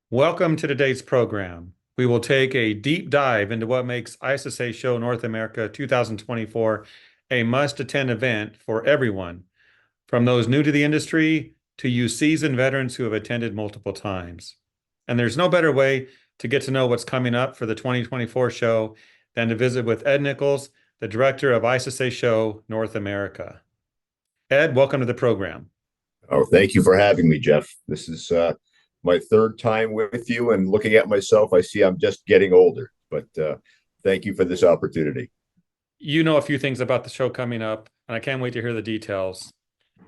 Welcome to today's program. We will take a deep dive into what makes ISSA Show North America 2024 a must-attend event for everyone, from those new to the industry to you seasoned veterans who have attended multiple times. And there's no better way to get to know what's coming up for the 2024 show than to visit with Ed Nichols, the director of ISSA Show North America. Ed, welcome to the program. Oh, thank you for having me, Jeff. This is my third time with you, and looking at myself, I see I'm just getting older. But thank you for this opportunity. You know a few things about the show coming up, and I can't wait to hear the details.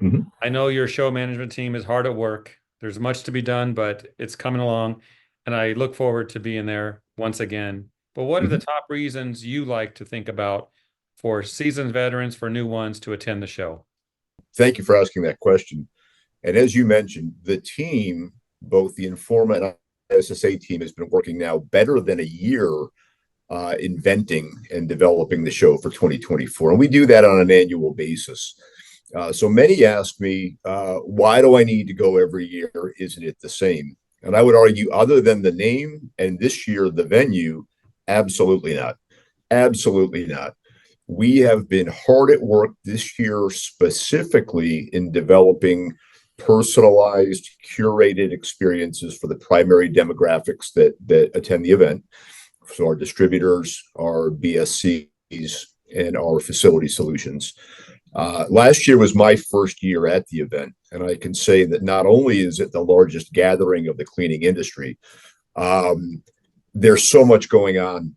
Mhm. I know your show management team is hard at work. There's much to be done, but it's coming along, and I look forward to being there once again. But what are the Mhm. top reasons you like to think about for seasoned veterans, for new ones to attend the show? Thank you for asking that question. And as you mentioned, the team, both the Informa and ISSA team, has been working now better than a year inventing and developing the show for 2024. And we do that on an annual basis. So many ask me, why do I need to go every year? Isn't it the same? And I would argue, other than the name and this year, the venue, absolutely not. Absolutely not. We have been hard at work this year, specifically in developing personalized, curated experiences for the primary demographics that attend the event. So our distributors, our BSCs, and our facility solutions. Last year was my first year at the event, and I can say that not only is it the largest gathering of the cleaning industry, um, there's so much going on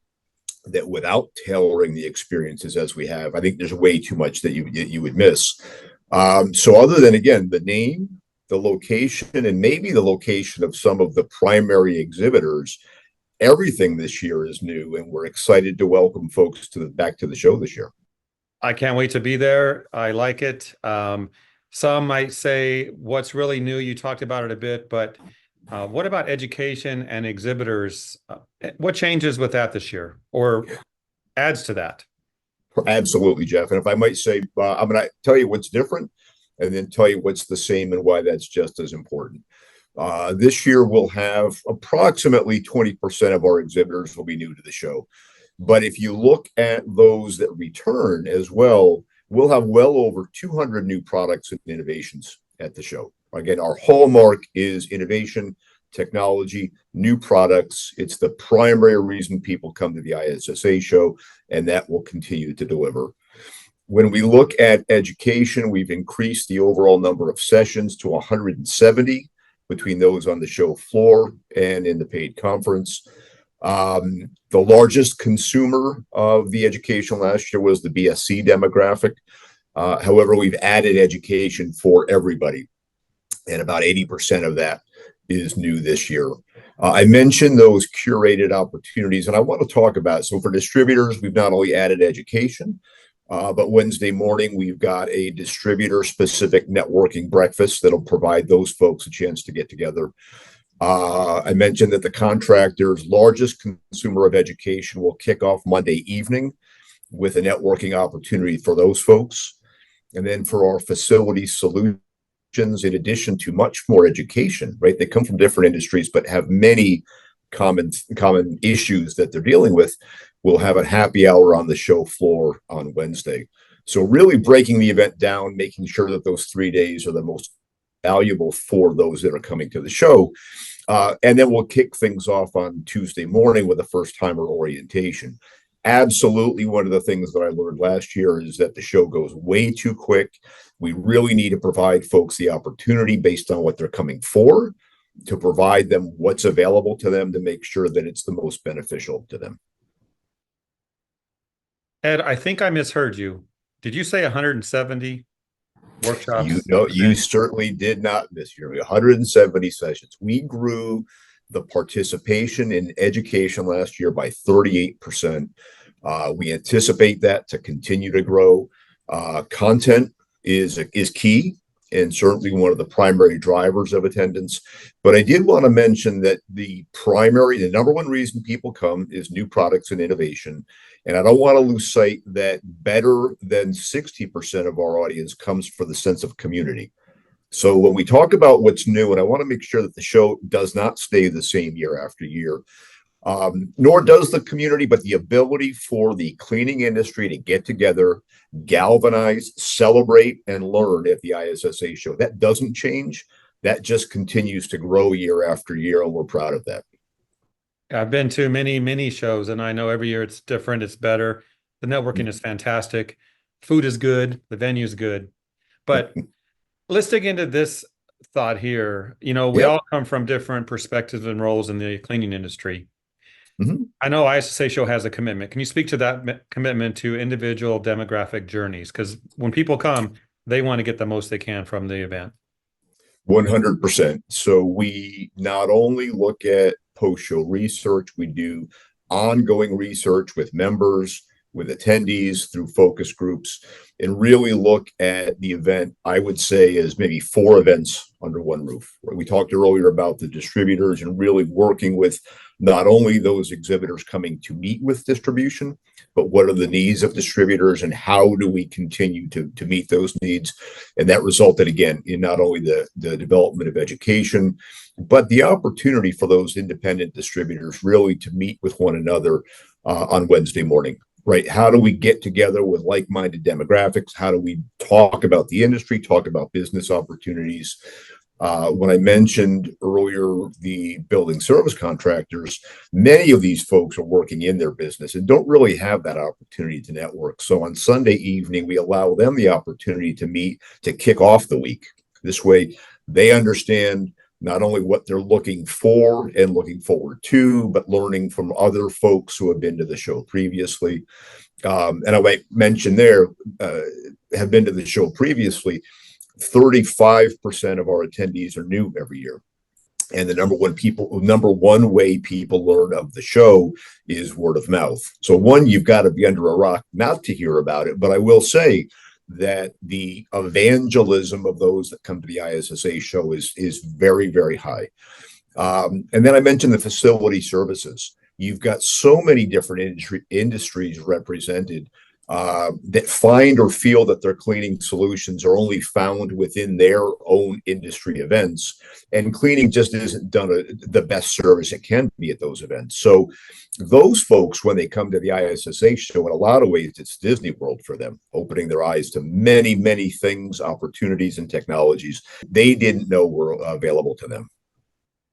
that without tailoring the experiences as we have, I think there's way too much that you would miss. So other than, again, the name, the location, and maybe the location of some of the primary exhibitors, everything this year is new, and we're excited to welcome folks back to the show this year. I can't wait to be there. I like it. Some might say, what's really new? You talked about it a bit, but what about education and exhibitors? What changes with that this year or adds to that? Absolutely, Jeff. And if I might say, I'm going to tell you what's different and then tell you what's the same and why that's just as important. This year, we'll have approximately 20% of our exhibitors will be new to the show. But if you look at those that return as well, we'll have well over 200 new products and innovations at the show. Again, our hallmark is innovation, technology, new products. It's the primary reason people come to the ISSA show, and that will continue to deliver. When we look at education, we've increased the overall number of sessions to 170 between those on the show floor and in the paid conference. The largest consumer of the education last year was the BSC demographic. However, we've added education for everybody, and about 80% of that is new this year. I mentioned those curated opportunities, and I want to talk about, so for distributors, we've not only added education, but Wednesday morning, we've got a distributor-specific networking breakfast that'll provide those folks a chance to get together. I mentioned that the contractor's largest consumer of education will kick off Monday evening with a networking opportunity for those folks. And then for our facility solutions, in addition to much more education, right? They come from different industries, but have many common issues that they're dealing with. We'll have a happy hour on the show floor on Wednesday. So really breaking the event down, making sure that those 3 days are the most valuable for those that are coming to the show. And then we'll kick things off on Tuesday morning with a first-timer orientation. Absolutely, one of the things that I learned last year is that the show goes way too quick. We really need to provide folks the opportunity based on what they're coming for, to provide them what's available to them to make sure that it's the most beneficial to them. Ed, I think I misheard you. Did you say 170 You workshops? know, you certainly did not miss your 170 sessions. We grew the participation in education last year by 38%. We anticipate that to continue to grow. Content is key and certainly one of the primary drivers of attendance. But I did want to mention that the number one reason people come is new products and innovation. And I don't want to lose sight that better than 60% of our audience comes for the sense of community. So when we talk about what's new, and I want to make sure that the show does not stay the same year after year, nor does the community, but the ability for the cleaning industry to get together, galvanize, celebrate, and learn at the ISSA show. That doesn't change. That just continues to grow year after year, and we're proud of that. I've been to many, many shows, and I know every year it's different, it's better. The networking is fantastic. Food is good, the venue is good. But let's dig into this thought here. You know, we Yep. all come from different perspectives and roles in the cleaning industry. Mhm. I know ISSA Show has a commitment. Can you speak to that commitment to individual demographic journeys? Because when people come, they want to get the most they can from the event. 100%. So we not only look at post-show research, we do ongoing research with members, with attendees through focus groups, and really look at the event, I would say, as maybe 4 events under one roof. We talked earlier about the distributors and really working with not only those exhibitors coming to meet with distribution, but what are the needs of distributors and how do we continue to meet those needs? And that resulted, again, in not only the development of education, but the opportunity for those independent distributors really to meet with one another on Wednesday morning. Right? How do we get together with like-minded demographics? How do we talk about the industry, talk about business opportunities? When I mentioned earlier the building service contractors, many of these folks are working in their business and don't really have that opportunity to network. So on Sunday evening, we allow them the opportunity to meet to kick off the week. This way, they understand not only what they're looking for and looking forward to, but learning from other folks who have been to the show previously. And I might mention there, have been to the show previously, 35% of our attendees are new every year. And the number one way people learn of the show is word of mouth. So one, you've got to be under a rock not to hear about it. But I will say that the evangelism of those that come to the ISSA show is very, very high. And then I mentioned the facility services. You've got so many different industries represented that find or feel that their cleaning solutions are only found within their own industry events. And cleaning just isn't done the best service it can be at those events. So those folks, when they come to the ISSA show, in a lot of ways, it's Disney World for them, opening their eyes to many, many things, opportunities, and technologies they didn't know were available to them.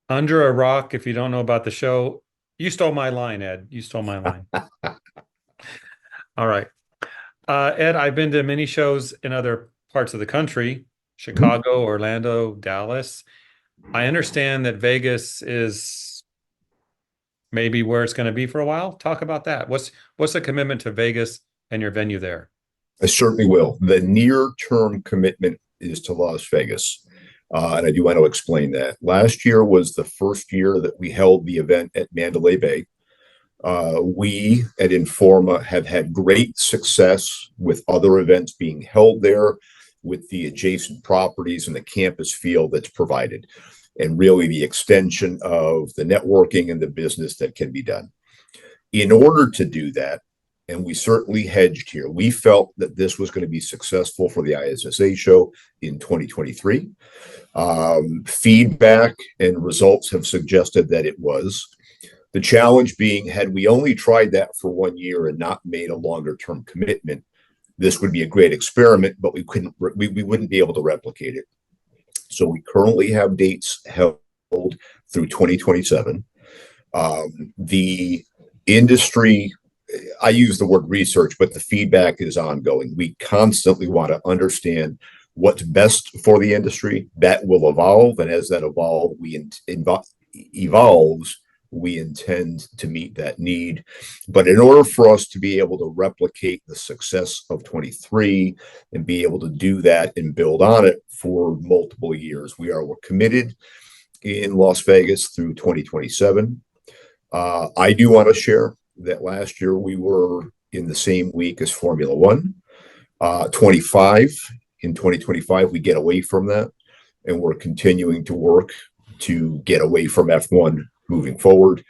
Under a rock, if you don't know about the show, you stole my line, Ed. You stole my line. All right. Ed, I've been to many shows in other parts of the country, Chicago, Orlando, Dallas. I understand that Vegas is maybe where it's going to be for a while. Talk about that. What's the commitment to Vegas and your venue there? I certainly will. The near-term commitment is to Las Vegas. And I do want to explain that. Last year was the first year that we held the event at Mandalay Bay. We at Informa have had great success with other events being held there with the adjacent properties and the campus feel that's provided, and really the extension of the networking and the business that can be done. In order to do that, and we certainly hedged here, we felt that this was going to be successful for the ISSA show in 2023. Feedback and results have suggested that it was. The challenge being, had we only tried that for 1 year and not made a longer term commitment, this would be a great experiment, but we wouldn't be able to replicate it. So we currently have dates held through 2027. The industry, I use the word research, but the feedback is ongoing. We constantly want to understand what's best for the industry. That will evolve, and as that evolves, we intend to meet that need. But in order for us to be able to replicate the success of 23 and be able to do that and build on it for multiple years, we're committed in Las Vegas through 2027. I do want to share that last year we were in the same week as Formula One. 25 in 2025, we get away from that, and we're continuing to work to get away from F1 moving forward.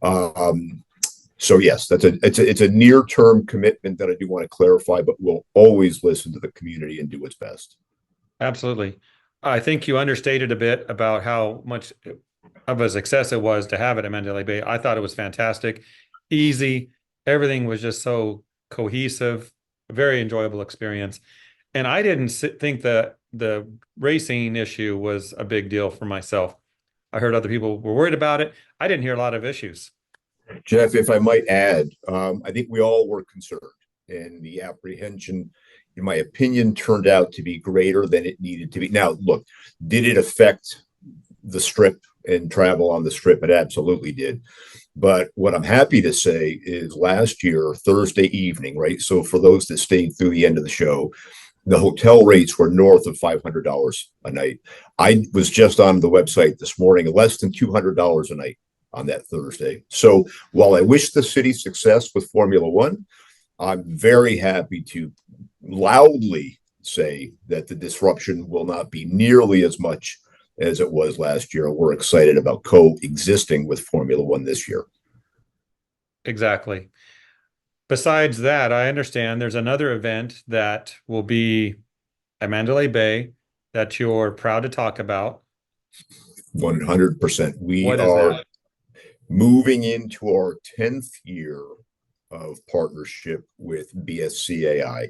So yes, it's a near-term commitment that I do want to clarify, but we'll always listen to the community and do what's best. Absolutely. I think you understated a bit about how much of a success it was to have it at Mandalay Bay. I thought it was fantastic, easy. Everything was just so cohesive, a very enjoyable experience. And I didn't think that the racing issue was a big deal for myself. I heard other people were worried about it. I didn't hear a lot of issues. Jeff, if I might add, I think we all were concerned, and the apprehension, in my opinion, turned out to be greater than it needed to be. Now, look, did it affect the strip and travel on the strip? It absolutely did. But what I'm happy to say is last year, Thursday evening, right? So for those that stayed through the end of the show, the hotel rates were north of $500 a night. I was just on the website this morning, less than $200 a night on that Thursday. So while I wish the city success with Formula One, I'm very happy to loudly say that the disruption will not be nearly as much as it was last year. We're excited about coexisting with Formula One this year. Exactly. Besides that, I understand there's another event that will be at Mandalay Bay that you're proud to talk about. 100%. We What is are that? moving into our 10th year of partnership with BSCAI.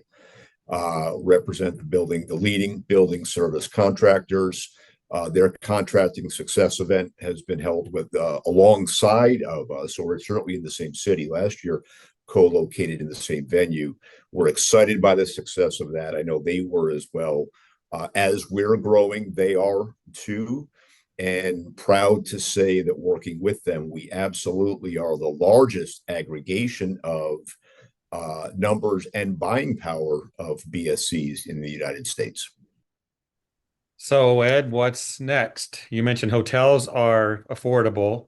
Represent the leading building service contractors. Their contracting success event has been held with alongside of us, so we're certainly in the same city. Last year, co-located in the same venue. We're excited by the success of that. I know they were as well. As we're growing, they are too. And proud to say that working with them, we absolutely are the largest aggregation of numbers and buying power of BSCs in the United States. So, Ed, what's next? You mentioned hotels are affordable.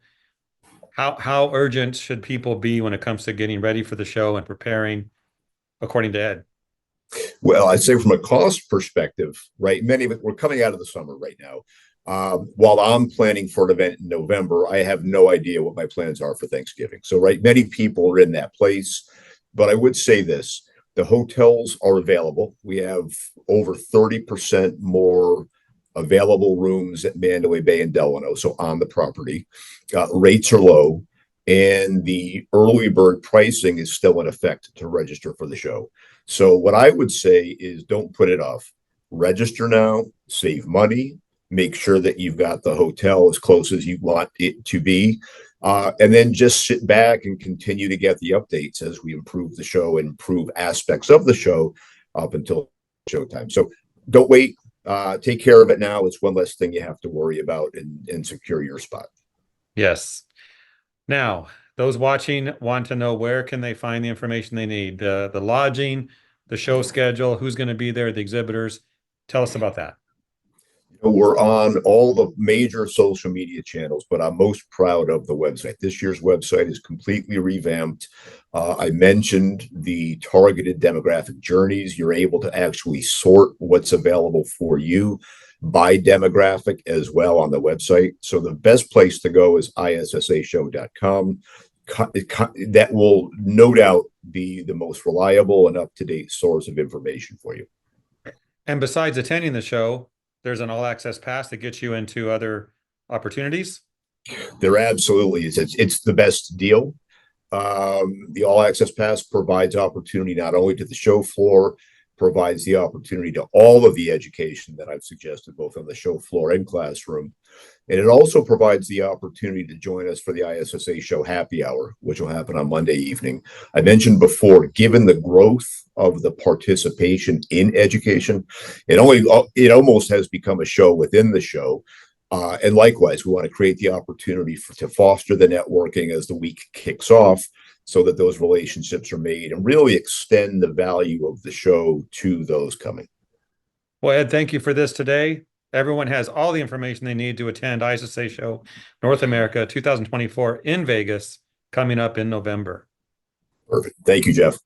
How urgent should people be when it comes to getting ready for the show and preparing, according to Ed? Well, I'd say from a cost perspective, right? Many of it, we're coming out of the summer right now. While I'm planning for an event in November, I have no idea what my plans are for Thanksgiving. So, right, many people are in that place. But I would say this, the hotels are available. We have over 30% more available rooms at Mandalay Bay and Delano, so on the property. Rates are low, and the early bird pricing is still in effect to register for the show. So, what I would say is don't put it off. Register now, save money, make sure that you've got the hotel as close as you want it to be. And then just sit back and continue to get the updates as we improve the show and improve aspects of the show up until showtime. So don't wait. Take care of it now. It's one less thing you have to worry about and secure your spot. Yes. Now, those watching want to know where can they find the information they need, the lodging, the show schedule, who's going to be there, the exhibitors. Tell us about that. We're on all the major social media channels, but I'm most proud of the website. This year's website is completely revamped. I mentioned the targeted demographic journeys. You're able to actually sort what's available for you by demographic as well on the website. So the best place to go is ISSAshow.com. That will no doubt be the most reliable and up-to-date source of information for you. And besides attending the show, there's an all access pass that gets you into other opportunities. There absolutely is. It's the best deal. The all access pass provides opportunity not only to the show floor, provides the opportunity to all of the education that I've suggested, both on the show floor and classroom. And it also provides the opportunity to join us for the ISSA Show Happy Hour, which will happen on Monday evening. I mentioned before, given the growth of the participation in education, it almost has become a show within the show. And likewise, we want to create the opportunity to foster the networking as the week kicks off so that those relationships are made and really extend the value of the show to those coming. Well, Ed, thank you for this today. Everyone has all the information they need to attend ISSA Show North America 2024 in Vegas coming up in November. Perfect. Thank you, Jeff.